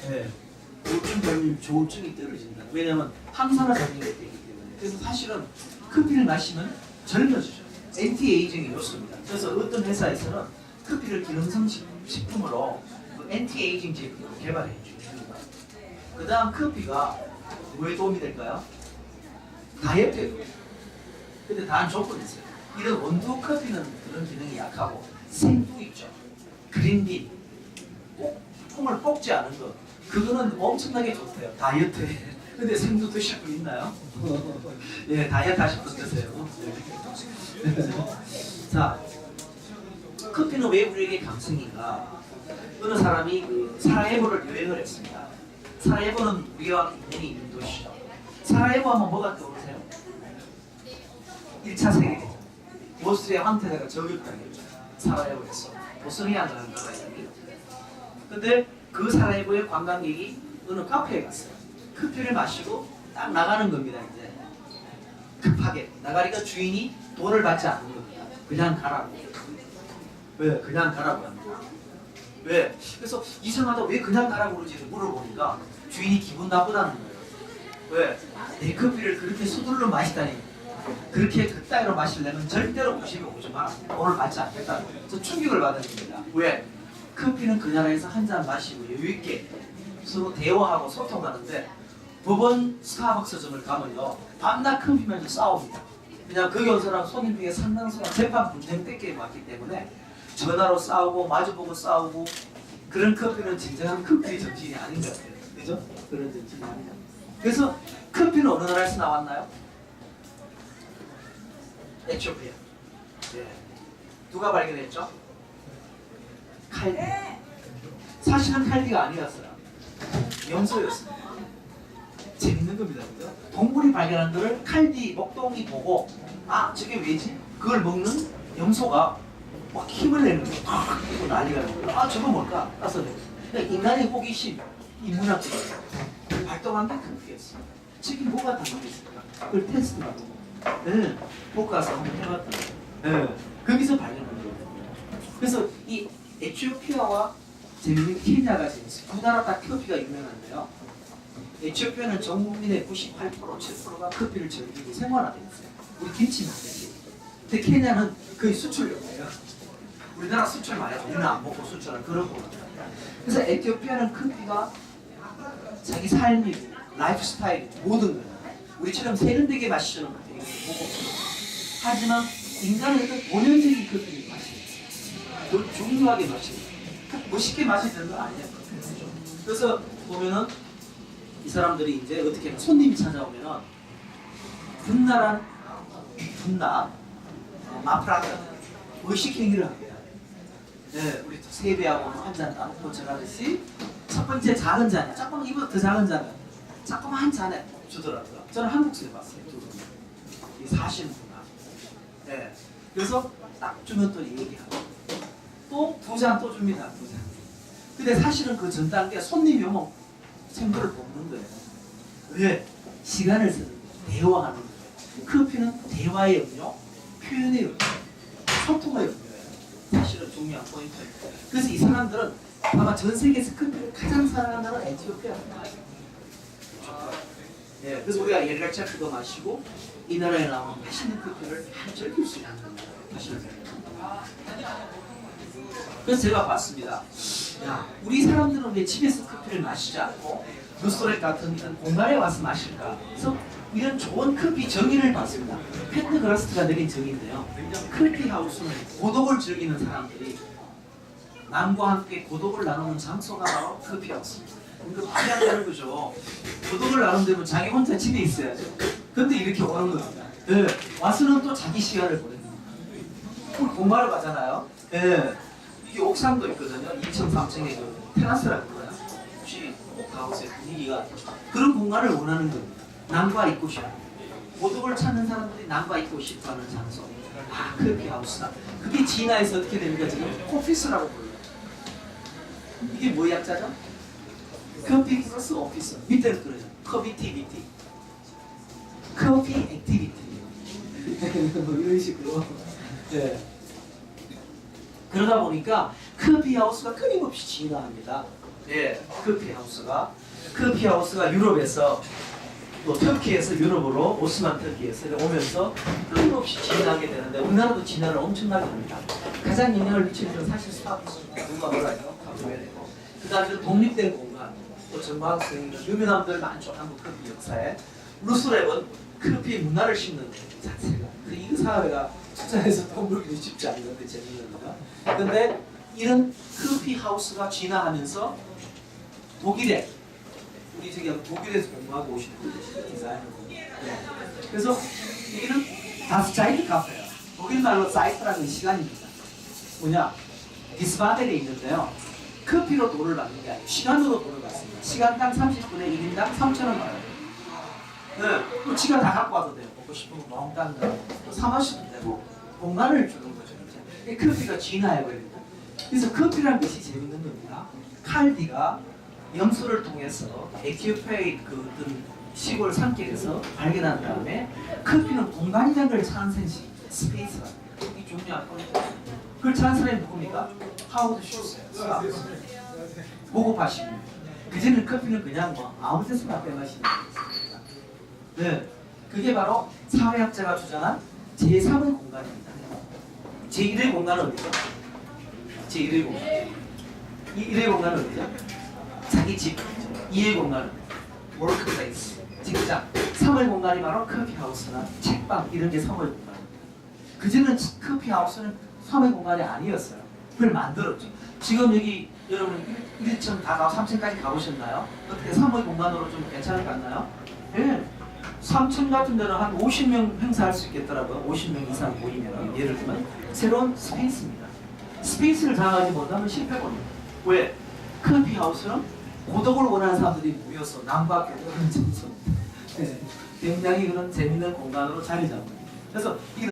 네. 우울증 걸리면 조울증이 떨어진다. 왜냐면 항산화 작용이 되기 때문에. 그래서 사실은 커피를 마시면 젊어지죠. 엔티에이징이 좋습니다. 그래서 어떤 회사에서는 커피를 기능성 식품으로 그 엔티에이징 제품을 개발해 줍니다. 그 다음 커피가 뭐에 도움이 될까요? 다이어트에 도움이 됩니다. 근데 다른 조건이 있어요. 이런 원두 커피는 그런 기능이 약하고 생두 있죠. 그린비, 콩을 볶지 않은 것. 그거는 엄청나게 좋대요. 다이어트에. 근데 생두 드실 분 있나요? 예, 다이어트 하실 분 드세요. 자, 커피는 왜 우리에게 감성인가? 어느 사람이 그 사라예보를 여행을 했습니다. 사라예보는 우리와 인연이 있는 도시죠. 사라예보 하면 뭐가 떠오르세요? 1차 세계대전. 오스트리아 황태자가 저격당했죠. 사라예보에서. 보스니아라는 나라가 있습니다. 근데 그 사라예보의 관광객이 어느 카페에 갔어요. 커피를 마시고 딱 나가는 겁니다. 이제 급하게 나가니까 주인이 돈을 받지 않는 겁니다. 그냥 가라고. 왜? 그냥 가라고 합니다. 왜? 그래서 이상하다. 왜 그냥 가라고 그러지를 물어보니까 주인이 기분 나쁘다는 거예요. 왜? 내 커피를 그렇게 서둘러 마시다니. 그렇게 그따위로 마시려면 절대로 50에 오지 마라. 돈을 받지 않겠다는 거예요. 그래서 충격을 받은 겁니다. 왜? 커피는 그 나라에서 한 잔 마시고 여유있게 서로 대화하고 소통하는데 법원 스타벅스점을 가면요 밤낮 커피면서 싸웁니다. 그냥 거기 온 사람 손님 중에 상당수가 재판 분쟁 뺏기에 왔기 때문에 전화로 싸우고 마주보고 싸우고 그런 커피는 진정한 커피 정신이 아닌 것 같아요. 그죠? 그런 정신이 아니다. 그래서 커피는 어느 나라에서 나왔나요? 에티오피아. 네. 누가 발견했죠? 칼디. 사실은 칼디가 아니었어요. 염소였습니다. 재밌는 겁니다. 그죠? 동물이 발견한 것을 칼디 목동이 보고 아 저게 왜지? 그걸 먹는 염소가 막 힘을 내는 거예요. 아 이거 난리가 나는 거예요. 아 저거 뭘까? 따서 그러니까 인간의 호기심, 인문학적으로 발동한 게 커피였어요. 저게 뭐가 담겨있을까? 그걸 테스트하고 네, 볶아서 한번 해봤던 거예요. 네, 거기서 발견한 거예요. 그래서 이 에티오피아와 재밌는 케냐가 재밌어요. 두 나라 다 커피가 유명한데요. 에티오피아는 전 국민의 98%, 7%가 커피를 즐기고 생활하고 있어요. 우리 김치 마찬가지. 근데 케냐는 거의 수출용이에요. 우리나라 수출 많이 해요. 우리는 안 먹고 수출하는 그런 거거든요. 그래서 에티오피아는 커피가 자기 삶이고 라이프 스타일 모든 거예요. 우리처럼 세련되게 마시는 커피가 먹고 하지만 인간은 어떤 본연적인 커피를 마시는 중요하게 마시는 멋있게 마시는 건 아니에요. 그래서 보면은 이 사람들이 이제 어떻게 하면 손님이 찾아오면은 분나란 마프라타 의식행위를 합니다. 네, 우리 세배하고 한 잔 나누고 저가듯이 첫 번째 작은 잔에 조금 이보다 더 작은 잔에 조그만 잔에 주더라고요. 저는 한국에서 봤어요. 두 분. 이 사시는 분하고. 네, 그래서 딱 주면 또 얘기하고 또 두 잔 또 줍니다. 두 잔. 근데 사실은 그 전 단계 손님이 오면 생도를 볶는 거예요. 왜? 시간을 쓰는 거예요. 대화하는 거예요. 커피는 대화의 음료, 표현의 음료, 소통의 음료예요. 사실은 중요한 포인트예요. 그래서 이 사람들은 아마 전 세계에서 커피를 가장 사랑하는 나라가 에티오피아입니다. 예, 그래서 우리가 예리락차 그거 마시고 이 나라에 나오는 맛있는 커피를 즐길 수 있는 겁니다. 그래서 제가 봤습니다. 야, 우리 사람들은 왜 집에서 커피를 마시지 않고 루스토렉 같은 이런 공간에 와서 마실까? 그래서 이런 좋은 커피 정의를 봤습니다. 펜더그라스트가 내린 정의인데요. 커피 하우스는 고독을 즐기는 사람들이 남과 함께 고독을 나누는 장소가 바로 커피 하우스입니다. 이거 말이 안 되는 거죠. 고독을 나눈다면 자기 혼자 집에 있어야죠. 근데 이렇게 오는 겁니다. 네. 와서는 또 자기 시간을 보냅니다. 공부하러 가잖아요. 네. 이게 옥상도 있거든요. 2층, 3층에 그 테라스라고 그러나요? 혹시 꼭 가보세요. 분위기가 그런 공간을 원하는 겁니다. 남과 있고 싶어. 고독을 찾는 사람들이 남과 있고 싶어하는 장소. 아, 커피 하우스다. 그게 진화에서 어떻게 됩니까? 지금 오피스라고 불러요. 이게 뭐 약자죠? 커피 플러스 오피스. 밑에는 그러죠. 커피티비티. 커피 액티비티. 뭐 이런 식으로. 네. 그러다 보니까 커피 하우스가 끊임없이 진화합니다. 예, 커피 하우스가 유럽에서 또 터키에서 유럽으로 오스만 터키에서 오면서 끊임없이 진화하게 되는데 우리나라도 진화를 엄청나게 합니다. 가장 영향을 미치는 건 사실 스타벅스입니다. 누가 몰라요? 그 다음에 독립된 공간, 또 정과학생 유명한 분들 많죠. 한국 커피 역사에. 루스랩은 커피 문화를 심는 것 자체가 이 사회가 투자해서 돈 벌기도 쉽지 않은 건데 재밌는 거가. 근데 이런 커피 하우스가 진화하면서 독일에 우리 저기 독일에서 공부하고 오신 분들 디자이너. 그래서 이거는 다스자이트 카페예요. 독일 말로 자이트라는 시간입니다. 뭐냐? 디스바델에 있는데요. 커피로 돈을 받는 게 아니고 시간으로 돈을 받습니다. 시간당 30분에 1인당 3,000원 받아요. 네, 또 지가 다 갖고 와도 돼요. 먹고 싶으면 멍땅 또 사마셔도 되고 공간을 주는 거죠. 이제 커피가 진화해버립니다. 그래서 커피라는 것이 재밌는 겁니다. 칼디가 염소를 통해서 에티오피아의 그 어떤 시골 산길에서 발견한 다음에 커피는 공간이라는 걸 찾는 셈이 스페이스가 이 중요한 포인트. 그걸 찾은 사람이 누굽니까? 하워드 슈스예요. 보고파십니다. 그전에 커피는 그냥 뭐 아무 데서나 빼마시는 거였습니다. 네, 그게 바로 사회학자가 주장한 제3의 공간입니다. 제1의 공간은 어디죠? 제1의 공간. 1의 공간은 어디죠? 자기 집. 2의 공간은 워크플레이스, 직장. 3의 공간이 바로 커피하우스나 책방 이런 게 3의 공간입니다. 그전에는 커피하우스는 3의 공간이 아니었어요. 그걸 만들었죠. 지금 여기 여러분 1층 다 가고 3층까지 가보셨나요? 어떻게 3의 공간으로 좀 괜찮을 것 같나요? 예. 3층 같은 데는 한 50명 행사할 수 있겠더라고요. 50명 이상 모이면 예를 들면 새로운 스페이스입니다. 스페이스를 장악하지 못하면 실패거든요. 왜? 커피하우스는 고독을 원하는 사람들이 모여서 남과 교류하는 장소입니다. 네. 굉장히 그런 재밌는 공간으로 자리 잡습니다. 그래서 이